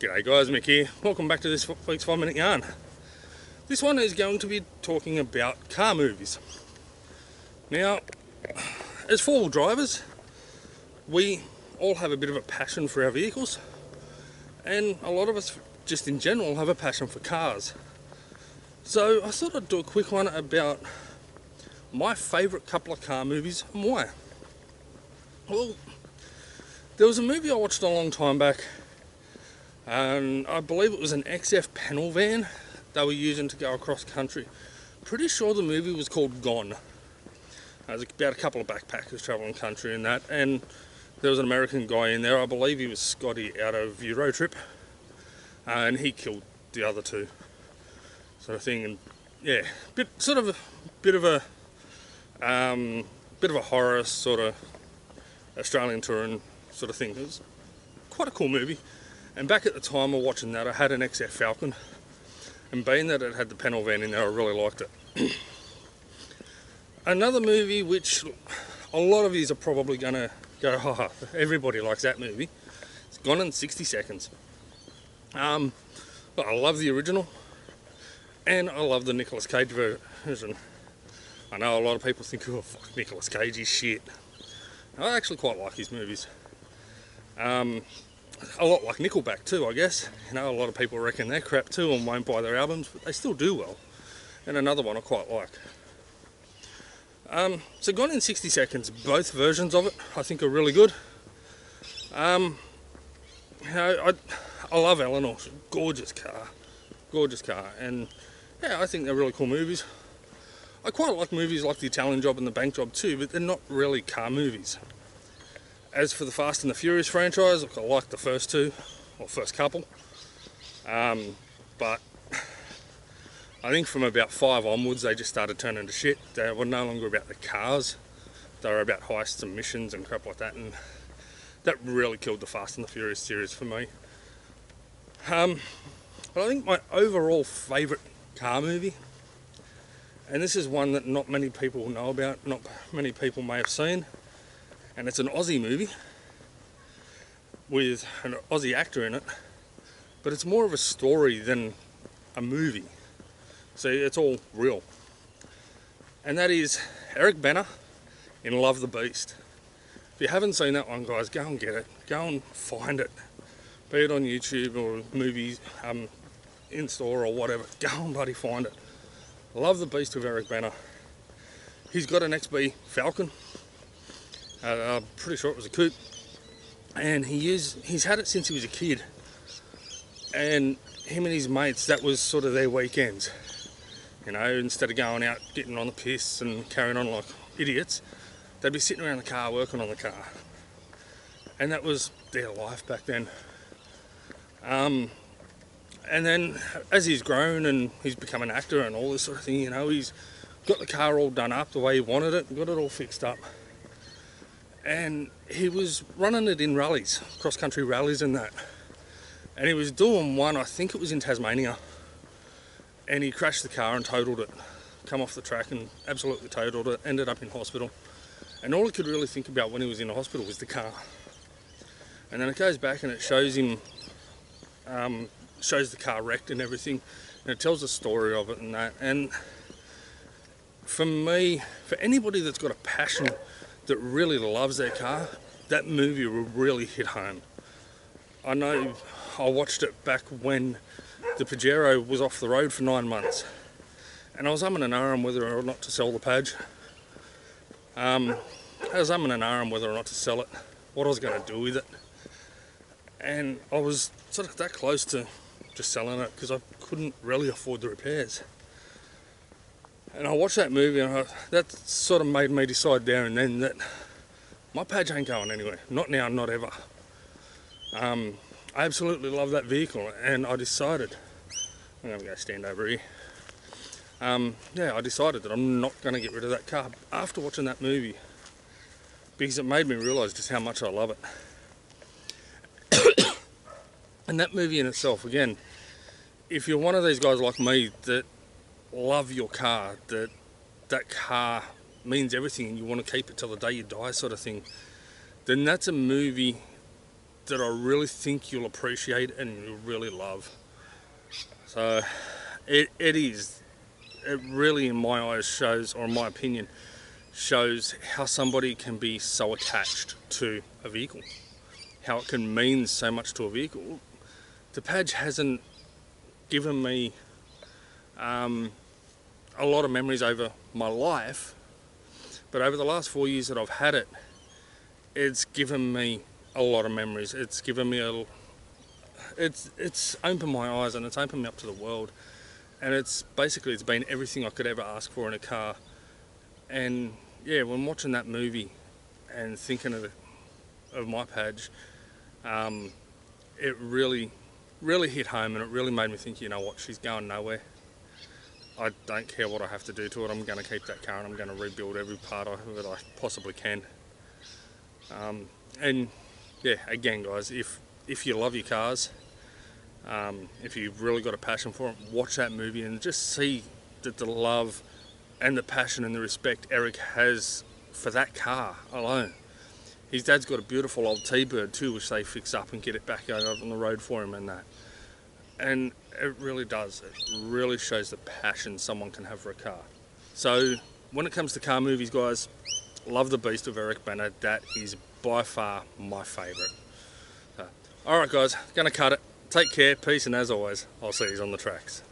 G'day guys, Mick here. Welcome back to this week's 5 Minute Yarn. This one is going to be talking about car movies. Now, as four-wheel drivers, we all have a bit of a passion for our vehicles, and a lot of us just in general have a passion for cars. So I thought I'd do a quick one about my favourite couple of car movies and why. Well, there was a movie I watched a long time back, and I believe it was an XF panel van they were using to go across country. Pretty sure the movie was called Gone. It was about a couple of backpackers travelling country and that, and there was an American guy in there. I believe he was Scotty out of Eurotrip, and he killed the other two, sort of thing. And yeah, bit of a horror sort of Australian touring sort of thing. It was quite a cool movie. And back at the time of watching that, I had an XF Falcon, and being that it had the panel van in there, I really liked it. Another movie which a lot of you are probably going to go, oh, everybody likes that movie. It's Gone in 60 Seconds. I love the original, and I love the Nicolas Cage version. I know a lot of people think, oh, fuck, Nicolas Cage is shit. I actually quite like his movies. A lot like Nickelback too, I guess. You know, a lot of people reckon they're crap too and won't buy their albums, but they still do well. And another one I quite like. So Gone in 60 Seconds, both versions of it I think are really good. You know, I love Eleanor, gorgeous car, and yeah, I think they're really cool movies. I quite like movies like The Italian Job and The Bank Job too, but they're not really car movies. As for the Fast and the Furious franchise, I like the first two, or first couple, but I think from about 5 onwards they just started turning to shit. They were no longer about the cars, they were about heists and missions and crap like that, and that really killed the Fast and the Furious series for me. But I think my overall favourite car movie, and this is one that not many people know about, not many people may have seen, and it's an Aussie movie with an Aussie actor in it, but it's more of a story than a movie. So it's all real. And that is Eric Bana in Love the Beast. If you haven't seen that one, guys, go and get it. Go and find it. Be it on YouTube or movies, in store or whatever. Go and bloody find it. Love the Beast with Eric Bana. He's got an XB Falcon. I'm pretty sure it was a coupe, and he's had it since he was a kid, and him and his mates, that was sort of their weekends. You know, instead of going out getting on the piss and carrying on like idiots, they'd be sitting around the car working on the car, and that was their life back then. And then as he's grown and he's become an actor and all this sort of thing, you know, he's got the car all done up the way he wanted it, got it all fixed up. And he was running it in rallies, cross-country rallies and that. And he was doing one, I think it was in Tasmania, and he crashed the car and totaled it. Come off the track and absolutely totaled it, ended up in hospital. And all he could really think about when he was in the hospital was the car. And then it goes back and it shows him, shows the car wrecked and everything, and it tells the story of it and that. And for me, for anybody that's got a passion that really loves their car, that movie will really hit home. I know I watched it back when the Pajero was off the road for 9 months, and I was umming and ahhing whether or not to sell the Paj. I was umming and ahhing whether or not to sell it, what I was going to do with it, and I was sort of that close to just selling it because I couldn't really afford the repairs. And I watched that movie, and that sort of made me decide there and then that my Page ain't going anywhere. Not now, not ever. I absolutely love that vehicle, and I decided, I'm going to go stand over here. I decided that I'm not going to get rid of that car after watching that movie, because it made me realise just how much I love it. And that movie in itself, again, if you're one of these guys like me that love your car, that car means everything and you want to keep it till the day you die sort of thing, then that's a movie that I really think you'll appreciate and you'll really love. So it really, in my eyes, shows, or in my opinion, shows how somebody can be so attached to a vehicle, how it can mean so much to a vehicle. The Padge hasn't given me a lot of memories over my life, but over the last 4 years that I've had it, it's given me a lot of memories. It's given me it's opened my eyes, and it's opened me up to the world. And it's been everything I could ever ask for in a car. And yeah, when watching that movie and thinking of my Padge, it really hit home, and it really made me think, you know what, she's going nowhere. I don't care what I have to do to it. I'm going to keep that car, and I'm going to rebuild every part of it I possibly can. And yeah, again, guys, if you love your cars, if you've really got a passion for it, watch that movie and just see that the love and the passion and the respect Eric has for that car alone. His dad's got a beautiful old T-Bird too, which they fix up and get it back out on the road for him and that. And it really does. It really shows the passion someone can have for a car. So when it comes to car movies, guys, love the beast of Eric Bana. That is by far my favourite. So, alright guys, gonna cut it. Take care, peace, and as always, I'll see you on the tracks.